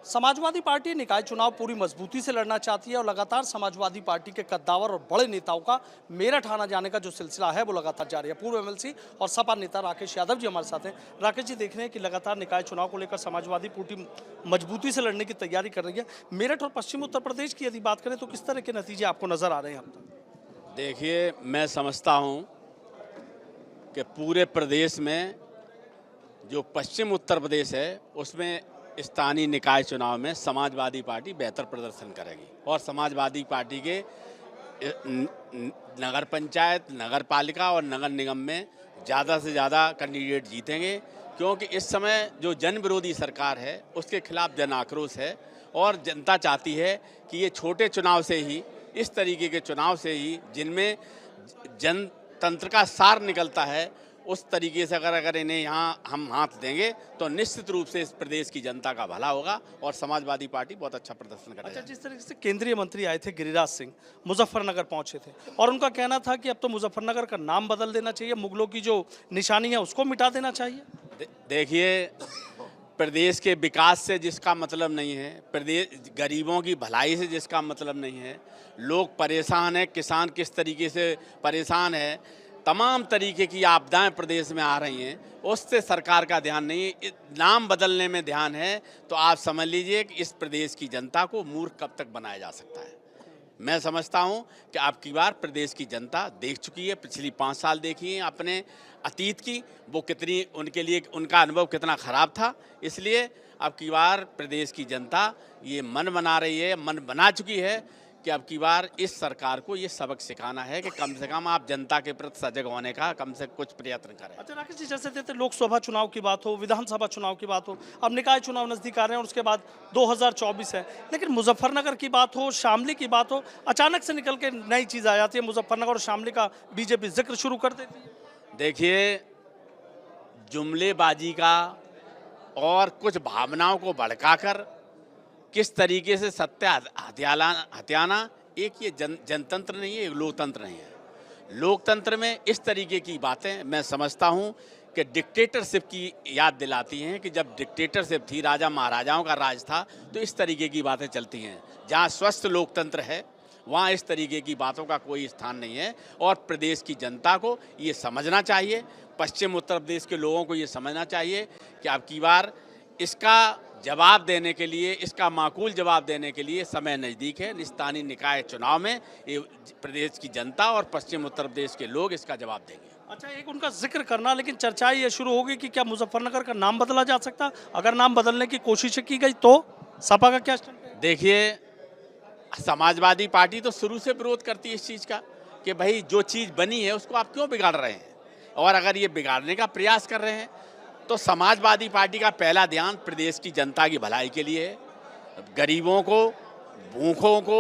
Samajwadi party निकाय चुनाव पूरी मजबूती से लड़ना चाहती है और लगातार समाजवादी पार्टी के कद्दावर और बड़े नेताओं का मेरठ आना जाने का जो सिलसिला है वो लगातार जारी है। पूर्व एमएलसी और सपा नेता राकेश यादव जी हमारे साथ हैं। राकेश जी, देख रहे हैं कि लगातार निकाय चुनाव को लेकर समाजवादी पार्टी मजबूती से लड़ने की तैयारी कर रही है। मेरठ और पश्चिम उत्तर प्रदेश की यदि बात करें तो किस तरह के नतीजे आपको नजर आ रहे हैं अब तक? देखिए, मैं समझता हूँ कि पूरे प्रदेश में जो पश्चिम उत्तर प्रदेश है उसमें स्थानीय निकाय चुनाव में समाजवादी पार्टी बेहतर प्रदर्शन करेगी और समाजवादी पार्टी के नगर पंचायत, नगर पालिका और नगर निगम में ज़्यादा से ज़्यादा कैंडिडेट जीतेंगे, क्योंकि इस समय जो जन विरोधी सरकार है उसके खिलाफ जन आक्रोश है और जनता चाहती है कि ये छोटे चुनाव से ही, इस तरीके के चुनाव से ही जिनमें जनतंत्र का सार निकलता है, उस तरीके से अगर इन्हें यहाँ हम हाथ देंगे तो निश्चित रूप से इस प्रदेश की जनता का भला होगा और समाजवादी पार्टी बहुत अच्छा प्रदर्शन करेगी। अच्छा, जिस तरीके से केंद्रीय मंत्री आए थे गिरिराज सिंह, मुजफ्फरनगर पहुंचे थे और उनका कहना था कि अब तो मुजफ्फरनगर का नाम बदल देना चाहिए, मुगलों की जो निशानी है उसको मिटा देना चाहिए। देखिए, प्रदेश के विकास से जिसका मतलब नहीं है, प्रदेश गरीबों की भलाई से जिसका मतलब नहीं है, लोग परेशान हैं, किसान किस तरीके से परेशान है, तमाम तरीके की आपदाएं प्रदेश में आ रही हैं, उससे सरकार का ध्यान नहीं है, नाम बदलने में ध्यान है। तो आप समझ लीजिए कि इस प्रदेश की जनता को मूर्ख कब तक बनाया जा सकता है। मैं समझता हूं कि अब की बार प्रदेश की जनता देख चुकी है, पिछली 5 साल देखी है अपने अतीत की, वो कितनी उनके लिए उनका अनुभव कितना ख़राब था। इसलिए अब की बार प्रदेश की जनता ये मन बना रही है, मन बना चुकी है कि अब की बार इस सरकार को ये सबक सिखाना है कि कम से कम आप जनता के प्रति सजग होने का कम से कुछ प्रयत्न करें। अच्छा राकेश जी, जैसे देते लोकसभा चुनाव की बात हो, विधानसभा चुनाव की बात हो, अब निकाय चुनाव नजदीक आ रहे हैं और उसके बाद 2024 है, लेकिन मुजफ्फरनगर की बात हो, शामली की बात हो, अचानक से निकल के नई चीज़ आ जाती है, मुजफ्फरनगर और शामली का बीजेपी जिक्र शुरू कर देती है। देखिए, जुमलेबाजी का और कुछ भावनाओं को भड़काकर किस तरीके से सत्य हथियाना एक ये जनतंत्र नहीं है, एक लोकतंत्र नहीं है। लोकतंत्र में इस तरीके की बातें मैं समझता हूँ कि डिक्टेटरशिप की याद दिलाती हैं कि जब डिक्टेटरशिप थी, राजा महाराजाओं का राज था, तो इस तरीके की बातें चलती हैं। जहाँ स्वस्थ लोकतंत्र है वहाँ इस तरीके की बातों का कोई स्थान नहीं है और प्रदेश की जनता को ये समझना चाहिए, पश्चिम उत्तर प्रदेश के लोगों को ये समझना चाहिए कि अब की बार इसका जवाब देने के लिए, इसका माकूल जवाब देने के लिए समय नज़दीक है। स्थानीय निकाय चुनाव में ये प्रदेश की जनता और पश्चिम उत्तर प्रदेश के लोग इसका जवाब देंगे। अच्छा, एक उनका जिक्र करना, लेकिन चर्चा ये शुरू होगी कि क्या मुजफ्फरनगर का नाम बदला जा सकता? अगर नाम बदलने की कोशिश की गई तो सपा का क्या स्टैंड है? देखिए, समाजवादी पार्टी तो शुरू से विरोध करती है इस चीज़ का कि भाई जो चीज़ बनी है उसको आप क्यों बिगाड़ रहे हैं, और अगर ये बिगाड़ने का प्रयास कर रहे हैं तो समाजवादी पार्टी का पहला ध्यान प्रदेश की जनता की भलाई के लिए है। गरीबों को, भूखों को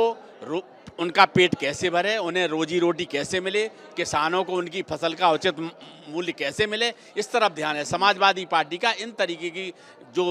उनका पेट कैसे भरे, उन्हें रोजी रोटी कैसे मिले, किसानों को उनकी फसल का उचित मूल्य कैसे मिले, इस तरफ ध्यान है समाजवादी पार्टी का। इन तरीके की जो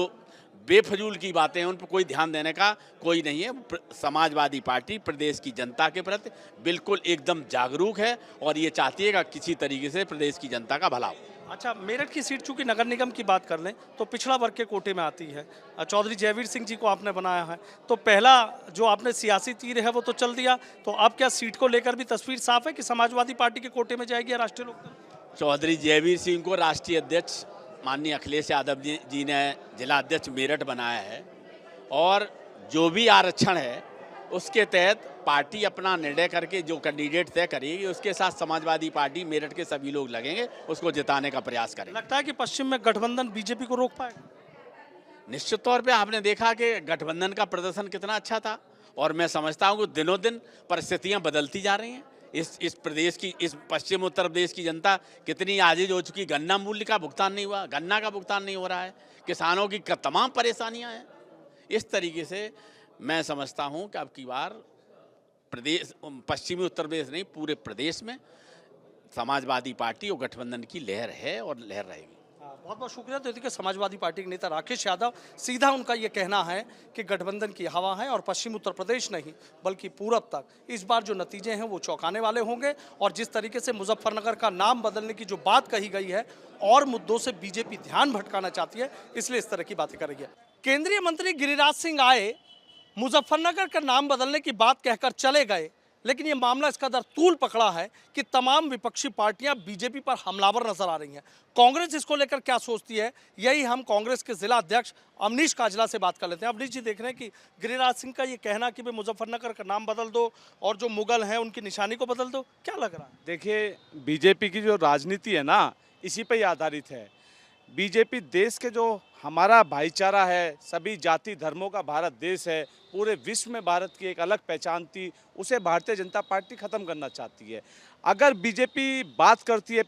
बेफजूल की बातें हैं उन पर कोई ध्यान देने का कोई नहीं है। समाजवादी पार्टी प्रदेश की जनता के प्रति बिल्कुल एकदम जागरूक है और ये चाहती है कि किसी तरीके से प्रदेश की जनता का भला हो। अच्छा, मेरठ की सीट चूंकि नगर निगम की बात कर लें तो पिछड़ा वर्ग के कोटे में आती है, चौधरी जयवीर सिंह जी को आपने बनाया है, तो पहला जो आपने सियासी तीर है वो तो चल दिया, तो अब क्या सीट को लेकर भी तस्वीर साफ है कि समाजवादी पार्टी के कोटे में जाएगी या राष्ट्रीय लोकदल? चौधरी जयवीर सिंह को राष्ट्रीय अध्यक्ष माननीय अखिलेश यादव जी ने जिला अध्यक्ष मेरठ बनाया है और जो भी आरक्षण है उसके तहत पार्टी अपना निर्णय करके जो कैंडिडेट तय करेगी उसके साथ समाजवादी पार्टी मेरठ के सभी लोग लगेंगे, उसको जिताने का प्रयास करेंगे। लगता है कि पश्चिम में गठबंधन बीजेपी को रोक पाएगा? निश्चित तौर पे आपने देखा कि गठबंधन का प्रदर्शन कितना अच्छा था और मैं समझता हूँ कि दिनों दिन परिस्थितियाँ बदलती जा रही हैं। इस प्रदेश की, इस पश्चिम उत्तर प्रदेश की जनता कितनी आजीज हो चुकी, गन्ना मूल्य का भुगतान नहीं हुआ, गन्ना का भुगतान नहीं हो रहा है, किसानों की तमाम परेशानियां हैं। इस तरीके से मैं समझता हूं कि अब की बार प्रदेश, पश्चिमी उत्तर प्रदेश नहीं पूरे प्रदेश में समाजवादी पार्टी और गठबंधन की लहर है और लहर रहेगी। बहुत बहुत शुक्रिया। तो देखिए, समाजवादी पार्टी के नेता राकेश यादव, सीधा उनका ये कहना है कि गठबंधन की हवा है और पश्चिम उत्तर प्रदेश नहीं बल्कि पूरब तक इस बार जो नतीजे हैं वो चौंकाने वाले होंगे। और जिस तरीके से मुजफ्फरनगर का नाम बदलने की जो बात कही गई है और मुद्दों से बीजेपी ध्यान भटकाना चाहती है, इसलिए इस तरह की बातें कर रही है। केंद्रीय मंत्री गिरिराज सिंह आए, मुजफ्फरनगर का नाम बदलने की बात कहकर चले गए, लेकिन ये मामला इस कदर तूल पकड़ा है कि तमाम विपक्षी पार्टियां बीजेपी पर हमलावर नजर आ रही हैं। कांग्रेस इसको लेकर क्या सोचती है, यही हम कांग्रेस के जिला अध्यक्ष अवनीश काजला से बात कर लेते हैं। अवनीश जी, देख रहे हैं कि गिरिराज सिंह का ये कहना कि भाई मुजफ्फरनगर का नाम बदल दो और जो मुगल हैं उनकी निशानी को बदल दो, क्या लग रहा है? देखिए, बीजेपी की जो राजनीति है ना, इसी पे ही आधारित है। बीजेपी देश के जो हमारा भाईचारा है, सभी जाति धर्मों का भारत देश है, पूरे विश्व में भारत की एक अलग पहचान थी, उसे भारतीय जनता पार्टी ख़त्म करना चाहती है। अगर बीजेपी बात करती है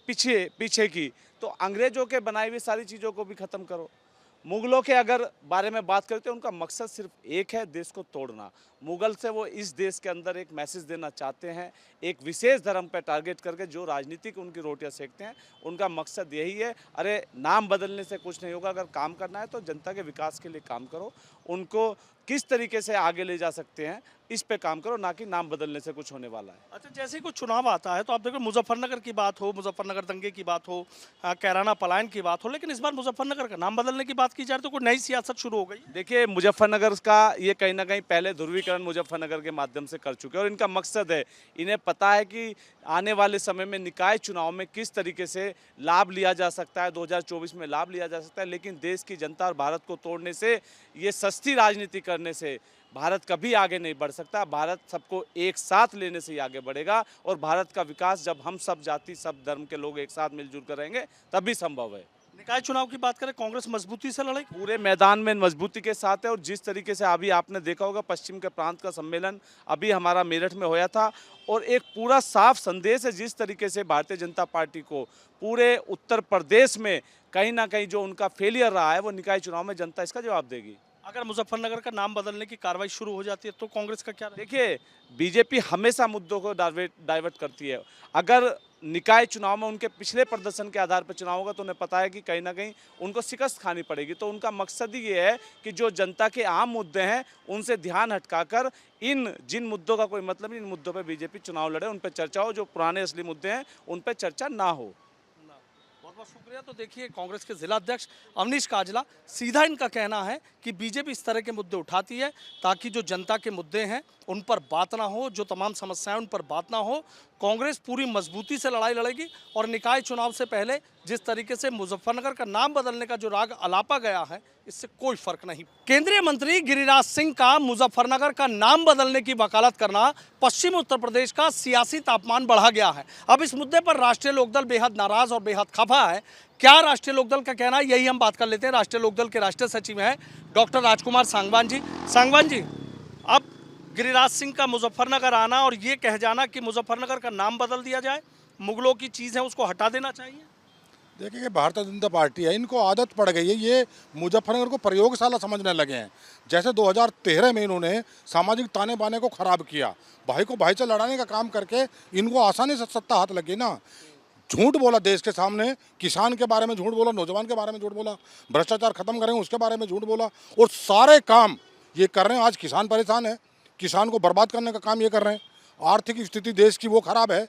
पीछे की, तो अंग्रेजों के बनाई हुई सारी चीज़ों को भी ख़त्म करो। मुगलों के अगर बारे में बात करते हैं, उनका मकसद सिर्फ एक है, देश को तोड़ना। मुगल से वो इस देश के अंदर एक मैसेज देना चाहते हैं, एक विशेष धर्म पर टारगेट करके जो राजनीतिक उनकी रोटियां सेकते हैं, उनका मकसद यही है। अरे, नाम बदलने से कुछ नहीं होगा, अगर काम करना है तो जनता के विकास के लिए काम करो, उनको किस तरीके से आगे ले जा सकते हैं इस पे काम करो, ना कि नाम बदलने से कुछ होने वाला है। अच्छा, जैसे ही कोई चुनाव आता है तो आप देखो, मुजफ्फरनगर की बात हो, मुजफ्फरनगर दंगे की बात हो, कैराना पलायन की बात हो, लेकिन इस बार मुजफ्फरनगर का नाम बदलने की बात की जा रही है, तो कोई नई सियासत शुरू हो गई। देखिए, मुजफ्फरनगर का ये कहीं ना कहीं पहले ध्रुवीकरण मुजफ्फरनगर के माध्यम से कर चुके हैं और इनका मकसद है, इन्हें पता है कि आने वाले समय में निकाय चुनाव में किस तरीके से लाभ लिया जा सकता है, 2024 में लाभ लिया जा सकता है, लेकिन देश की जनता और भारत को तोड़ने से, ये सस्ती राजनीति करने से भारत कभी आगे नहीं बढ़ सकता। भारत सबको एक साथ लेने से ही आगे बढ़ेगा और भारत का विकास जब हम सब जाति सब धर्म के लोग एक साथ मिलजुल कर रहेंगे तभी संभव है। निकाय चुनाव की बात करें, कांग्रेस मजबूती से लड़ेगी, पूरे मैदान में मजबूती के साथ है और जिस तरीके से अभी आपने देखा होगा, पश्चिम के प्रांत का सम्मेलन अभी हमारा मेरठ में होया था और एक पूरा साफ संदेश है, जिस तरीके से भारतीय जनता पार्टी को पूरे उत्तर प्रदेश में कहीं ना कहीं जो उनका फेलियर रहा है, वो निकाय चुनाव में जनता इसका जवाब देगी। अगर मुजफ्फरनगर का नाम बदलने की कार्रवाई शुरू हो जाती है तो कांग्रेस का क्या रहेगा? देखिए, बीजेपी हमेशा मुद्दों को डाइवर्ट करती है। अगर निकाय चुनाव में उनके पिछले प्रदर्शन के आधार पर चुनाव होगा तो उन्हें पता है कि कहीं ना कहीं उनको शिकस्त खानी पड़ेगी, तो उनका मकसद ही ये है कि जो जनता के आम मुद्दे हैं उनसे ध्यान हटकाकर इन जिन मुद्दों का कोई मतलब नहीं, इन मुद्दों पर बीजेपी चुनाव लड़े, उन पर चर्चा हो, जो पुराने असली मुद्दे हैं उन पर चर्चा ना हो। बहुत बहुत शुक्रिया। तो देखिए, कांग्रेस के जिला अध्यक्ष अवनीश काजला, सीधा इनका कहना है कि बीजेपी इस तरह के मुद्दे उठाती है ताकि जो जनता के मुद्दे हैं उन पर बात ना हो, जो तमाम समस्याएं उन पर बात ना हो। कांग्रेस पूरी मजबूती से लड़ाई लड़ेगी और निकाय चुनाव से पहले जिस तरीके से मुजफ्फरनगर का नाम बदलने का जो राग अलापा गया है, इससे कोई फर्क नहीं। केंद्रीय मंत्री गिरिराज सिंह का मुजफ्फरनगर का नाम बदलने की वकालत करना पश्चिम उत्तर प्रदेश का सियासी तापमान बढ़ा गया है। अब इस मुद्दे पर राष्ट्रीय लोकदल बेहद नाराज और बेहद खफा है। क्या राष्ट्रीय लोकदल का कहना है, यही हम बात कर लेते हैं। राष्ट्रीय लोकदल के राष्ट्रीय सचिव हैं डॉक्टर राजकुमार सांगवान जी। सांगवान जी, अब गिरिराज सिंह का मुजफ्फरनगर आना और ये कह जाना कि मुजफ्फरनगर का नाम बदल दिया जाए, मुगलों की चीज़ है उसको हटा देना चाहिए। देखिए, ये भारतीय जनता पार्टी है, इनको आदत पड़ गई है, ये मुजफ्फरनगर को प्रयोगशाला समझने लगे हैं। जैसे 2013 में इन्होंने सामाजिक ताने बाने को खराब किया, भाई को भाई से लड़ाने का काम करके इनको आसानी से सत्ता हाथ लगी ना। झूठ बोला देश के सामने, किसान के बारे में झूठ बोला, नौजवान के बारे में झूठ बोला, भ्रष्टाचार खत्म करेंगे उसके बारे में झूठ बोला, और सारे काम ये कर रहे हैं। आज किसान परेशान है, किसान को बर्बाद करने का काम ये कर रहे हैं। आर्थिक स्थिति देश की वो खराब है,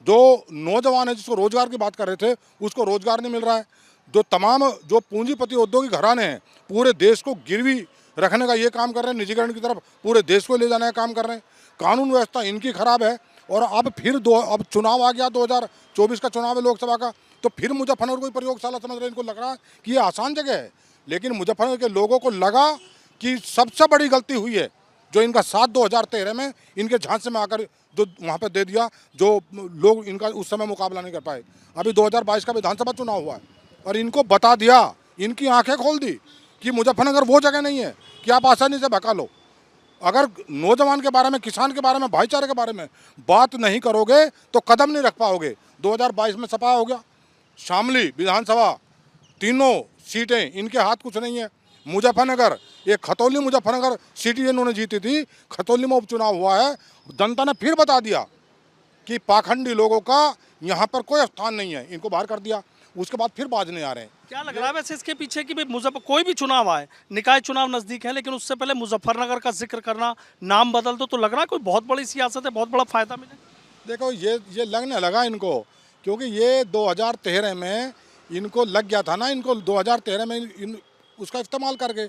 जो नौजवान है जिसको रोजगार की बात कर रहे थे उसको रोजगार नहीं मिल रहा है। जो तमाम जो पूंजीपति औद्योगिक घराने हैं पूरे देश को गिरवी रखने का ये काम कर रहे हैं, निजीकरण की तरफ पूरे देश को ले जाने का काम कर रहे हैं। कानून व्यवस्था इनकी खराब है और अब अब चुनाव आ गया, 2024 का चुनाव है लोकसभा का, तो फिर मुजफ्फरनगर को प्रयोगशाला समझ रहे हैं। इनको लग रहा है कि ये आसान जगह है, लेकिन मुजफ्फरनगर के लोगों को लगा कि सबसे बड़ी गलती हुई है जो इनका साथ 2013 में इनके झांसे में आकर जो वहाँ पे दे दिया, जो लोग इनका उस समय मुकाबला नहीं कर पाए। अभी 2022 का विधानसभा चुनाव हुआ है और इनको बता दिया, इनकी आंखें खोल दी कि मुजफ्फरनगर वो जगह नहीं है कि आप आसानी से भगा लो। अगर नौजवान के बारे में, किसान के बारे में, भाईचारे के बारे में बात नहीं करोगे तो कदम नहीं रख पाओगे। 2022 में सपा हो गया, शामली विधानसभा, तीनों सीटें इनके हाथ कुछ नहीं है। मुजफ्फरनगर, ये खतौली मुजफ्फरनगर सीट इन्होंने जीती थी, खतौली में उपचुनाव हुआ है, जनता ने फिर बता दिया कि पाखंडी लोगों का यहाँ पर कोई स्थान नहीं है, इनको बाहर कर दिया। उसके बाद फिर बाजने आ रहे हैं। क्या लग रहा है वैसे इसके पीछे कि कोई भी चुनाव आए, निकाय चुनाव नजदीक है, लेकिन उससे पहले मुजफ्फरनगर का जिक्र करना, नाम बदल दो, तो लग रहा है कोई बहुत बड़ी सियासत है, बहुत बड़ा फायदा मिले। देखो, ये लगने लगा इनको, क्योंकि ये 2013 में इनको लग गया था ना, इनको 2013 में उसका इस्तेमाल करके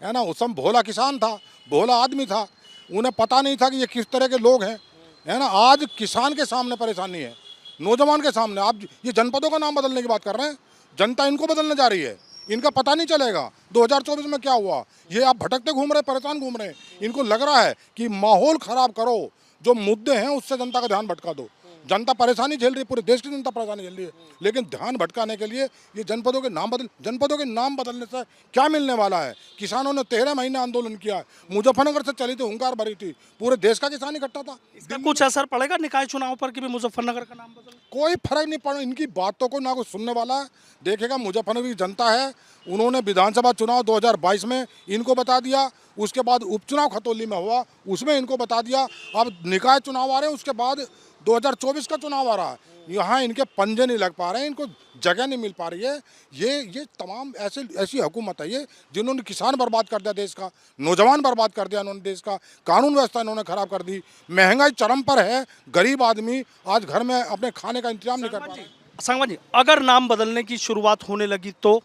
है ना। उस समय भोला किसान था, भोला आदमी था, उन्हें पता नहीं था कि ये किस तरह के लोग हैं, है ना। आज किसान के सामने परेशानी है, नौजवान के सामने। आप ये जनपदों का नाम बदलने की बात कर रहे हैं, जनता इनको बदलने जा रही है, इनका पता नहीं चलेगा 2024 में क्या हुआ। ये आप भटकते घूम रहे, परेशान घूम रहे हैं। इनको लग रहा है कि माहौल खराब करो, जो मुद्दे हैं उससे जनता का ध्यान भटका दो। जनता परेशानी झेल रही है, पूरे देश की जनता परेशानी झेल रही है, लेकिन ध्यान भटकाने के लिए ये जनपदों के नाम बदलने से क्या मिलने वाला है। किसानों ने 13 महीने आंदोलन किया है, मुजफ्फरनगर से चली थी, हुंकार भरी थी, पूरे देश का किसान इकट्ठा था। इसका कुछ असर पड़ेगा निकाय चुनाव पर कि भी मुजफ्फरनगर का नाम बदल? कोई फर्क नहीं पड़ा, इनकी बातों को ना कोई सुनने वाला है। देखेगा मुजफ्फरनगर की जनता है, उन्होंने विधानसभा चुनाव 2022 में इनको बता दिया, उसके बाद उपचुनाव खतौली में हुआ, उसमें इनको बता दिया। अब निकाय चुनाव आ रहे हैं, उसके बाद 2024 का चुनाव आ रहा है, यहाँ इनके पंजे नहीं लग पा रहे हैं, इनको जगह नहीं मिल पा रही है। ये तमाम ऐसी हुकूमत है ये, जिन्होंने किसान बर्बाद कर दिया देश का, नौजवान बर्बाद कर दिया इन्होंने देश का, कानून व्यवस्था इन्होंने खराब कर दी, महंगाई चरम पर है, गरीब आदमी आज घर में अपने खाने का इंतजाम नहीं कर पा रहा। संगवान जी, अगर नाम बदलने की शुरुआत होने लगी तो?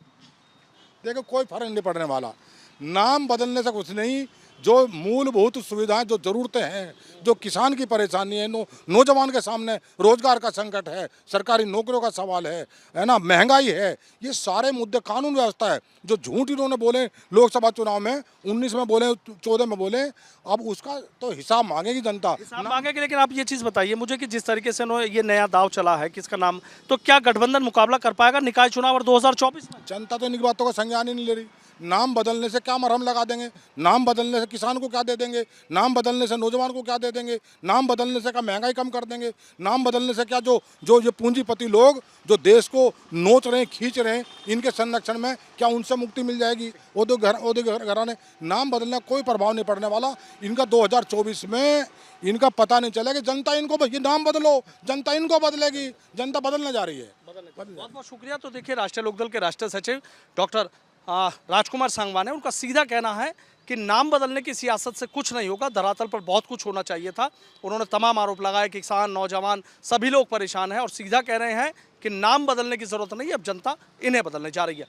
देखो कोई फर्क नहीं पड़ने वाला, नाम बदलने से कुछ नहीं। जो मूलभूत सुविधाएं, जो ज़रूरतें हैं, जो किसान की परेशानी है, नौजवान के सामने रोजगार का संकट है, सरकारी नौकरियों का सवाल है ना, महंगाई है, ये सारे मुद्दे, कानून व्यवस्था है, जो झूठ इन्होंने बोले लोकसभा चुनाव में 19 में बोले, 14 में बोले, अब उसका तो हिसाब मांगेगी जनता। हिसाब मांगेगी। लेकिन आप ये चीज़ बताइए मुझे कि जिस तरीके से उन्होंने ये नया दाव चला है किसका नाम, तो क्या गठबंधन मुकाबला कर पाएगा निकाय चुनाव और 2024 में? जनता तो इन बातों का संज्ञान ही नहीं ले रही। नाम बदलने से क्या मरहम लगा देंगे, नाम बदलने से किसान को क्या दे देंगे, नाम बदलने से नौजवान को क्या दे देंगे, नाम बदलने से क्या महंगाई कम कर देंगे, नाम बदलने से क्या जो ये पूंजीपति लोग जो देश को नोच रहे हैं, खींच रहे हैं, इनके संरक्षण में क्या उनसे मुक्ति मिल जाएगी? घराने नाम बदलने का कोई प्रभाव नहीं पड़ने वाला इनका। 2024 में इनका पता नहीं चलेगा, जनता इनको, ये नाम बदलो, जनता इनको बदलेगी, जनता बदलने जा रही है। बहुत बहुत शुक्रिया। तो देखिए, राष्ट्रीय लोकदल के राष्ट्रीय सचिव डॉक्टर राजकुमार सांगवान है, उनका सीधा कहना है कि नाम बदलने की सियासत से कुछ नहीं होगा, धरातल पर बहुत कुछ होना चाहिए था। उन्होंने तमाम आरोप लगाए कि किसान, नौजवान सभी लोग परेशान हैं और सीधा कह रहे हैं कि नाम बदलने की जरूरत नहीं, अब जनता इन्हें बदलने जा रही है।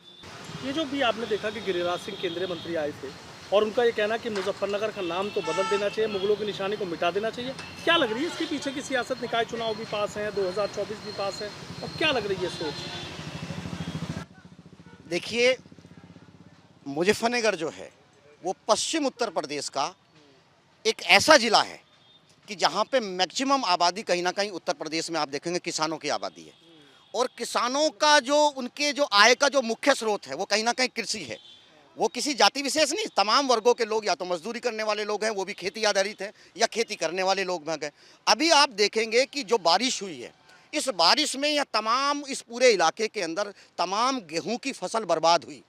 ये जो भी आपने देखा कि गिरिराज सिंह केंद्रीय मंत्री आए थे और उनका ये कहना कि मुजफ्फरनगर का नाम तो बदल देना चाहिए, मुगलों की निशानी को मिटा देना चाहिए, क्या लग रही है इसके पीछे की सियासत? निकाय चुनाव भी पास है, 2024 भी पास है, और क्या लग रही है सोच? देखिए, मुजफ्फरनगर जो है वो पश्चिम उत्तर प्रदेश का एक ऐसा ज़िला है कि जहाँ पे मैक्सिमम आबादी कहीं ना कहीं उत्तर प्रदेश में आप देखेंगे किसानों की आबादी है, और किसानों का जो उनके जो आय का जो मुख्य स्रोत है वो कहीं ना कहीं कृषि है। वो किसी जाति विशेष नहीं, तमाम वर्गों के लोग, या तो मजदूरी करने वाले लोग हैं, वो भी खेती आधारित है, या खेती करने वाले लोग हैं। अभी आप देखेंगे कि जो बारिश हुई है, इस बारिश में या तमाम इस पूरे इलाके के अंदर तमाम गेहूं की फसल बर्बाद हुई,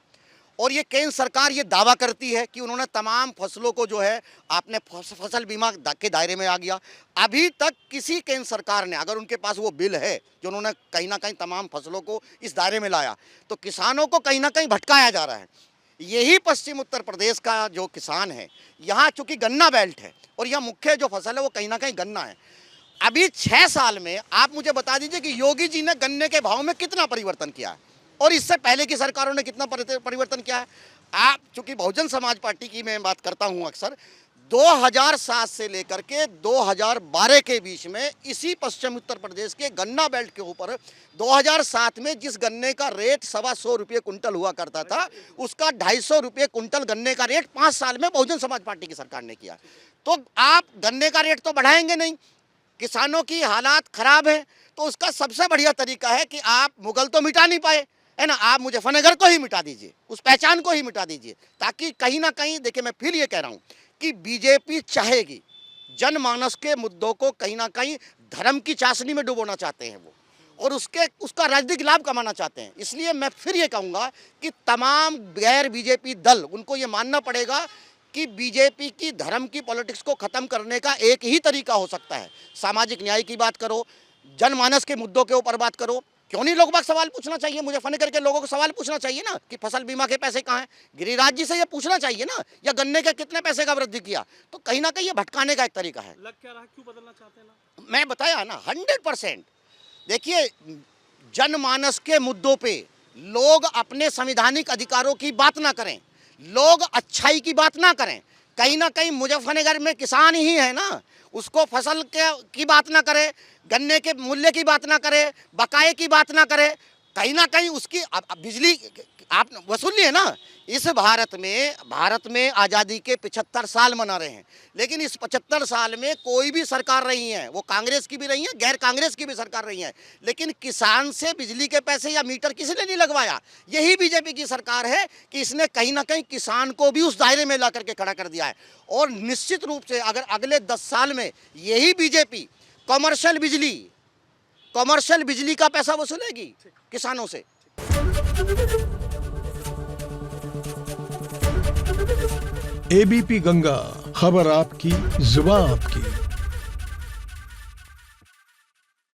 और ये केंद्र सरकार ये दावा करती है कि उन्होंने तमाम फसलों को जो है आपने फसल बीमा के दायरे में आ गया। अभी तक किसी केंद्र सरकार ने, अगर उनके पास वो बिल है जो उन्होंने कहीं ना कहीं तमाम फसलों को इस दायरे में लाया, तो किसानों को कहीं ना कहीं भटकाया जा रहा है। यही पश्चिम उत्तर प्रदेश का जो किसान है, यहाँ चूँकि गन्ना बेल्ट है और यहाँ मुख्य जो फसल है वो कहीं ना कहीं गन्ना है। अभी 6 साल में आप मुझे बता दीजिए कि योगी जी ने गन्ने के भाव में कितना परिवर्तन किया है, और इससे पहले की सरकारों ने कितना परिवर्तन किया है। आप चूंकि बहुजन समाज पार्टी की मैं बात करता हूं अक्सर, 2007 से लेकर के 2012 के बीच में इसी पश्चिम उत्तर प्रदेश के गन्ना बेल्ट के ऊपर 2007 में जिस गन्ने का रेट 125 रुपये कुंटल हुआ करता था, उसका 250 रुपये कुंटल गन्ने का रेट 5 साल में बहुजन समाज पार्टी की सरकार ने किया। तो आप गन्ने का रेट तो बढ़ाएंगे नहीं, किसानों की हालात खराब है, तो उसका सबसे बढ़िया तरीका है कि आप मुगल तो मिटा नहीं पाए, है ना, आप मुजफ्फरनगर को ही मिटा दीजिए, उस पहचान को ही मिटा दीजिए, ताकि कहीं ना कहीं, देखिए मैं फिर ये कह रहा हूँ कि बीजेपी चाहेगी, जनमानस के मुद्दों को कहीं ना कहीं धर्म की चाशनी में डुबोना चाहते हैं वो, और उसका राजनीतिक लाभ कमाना चाहते हैं। इसलिए मैं फिर ये कहूँगा कि तमाम गैर बीजेपी दल, उनको ये मानना पड़ेगा कि बीजेपी की धर्म की पॉलिटिक्स को ख़त्म करने का एक ही तरीका हो सकता है, सामाजिक न्याय की बात करो, जनमानस के मुद्दों के ऊपर बात करो। क्यों नहीं लोग बाग सवाल पूछना चाहिए, मुजफ्फरनगर के लोगों को सवाल पूछना चाहिए ना कि फसल बीमा के पैसे कहाँ हैं, गिरिराज जी से ये पूछना चाहिए ना, या गन्ने के कितने पैसे का वृद्धि किया। तो कहीं ना कहीं ये भटकाने का एक तरीका है। लग क्या रहा है, क्यों बदलना चाहते हैं ना? मैं बताया ना 100%। देखिए, जनमानस के मुद्दों पे लोग अपने संवैधानिक अधिकारों की बात ना करें, लोग अच्छाई की बात ना करें, कहीं ना कहीं मुजफ्फरनगर में किसान ही है ना, उसको फसल की बात ना करे, गन्ने के मूल्य की बात ना करे, बकाये की बात ना करे, कहीं ना कहीं उसकी अब बिजली आप वसूल लिए ना। इस भारत में आज़ादी के 75 साल मना रहे हैं, लेकिन इस 75 साल में कोई भी सरकार रही है, वो कांग्रेस की भी रही है, गैर कांग्रेस की भी सरकार रही है, लेकिन किसान से बिजली के पैसे या मीटर किसी ने नहीं लगवाया। यही बीजेपी की सरकार है कि इसने कहीं ना कहीं किसान को भी उस दायरे में ला करके खड़ा कर दिया है। और निश्चित रूप से अगर अगले 10 साल में यही बीजेपी कमर्शियल बिजली का पैसा वसूलेगी किसानों से। एबीपी गंगा, खबर आपकी, जुबान आपकी।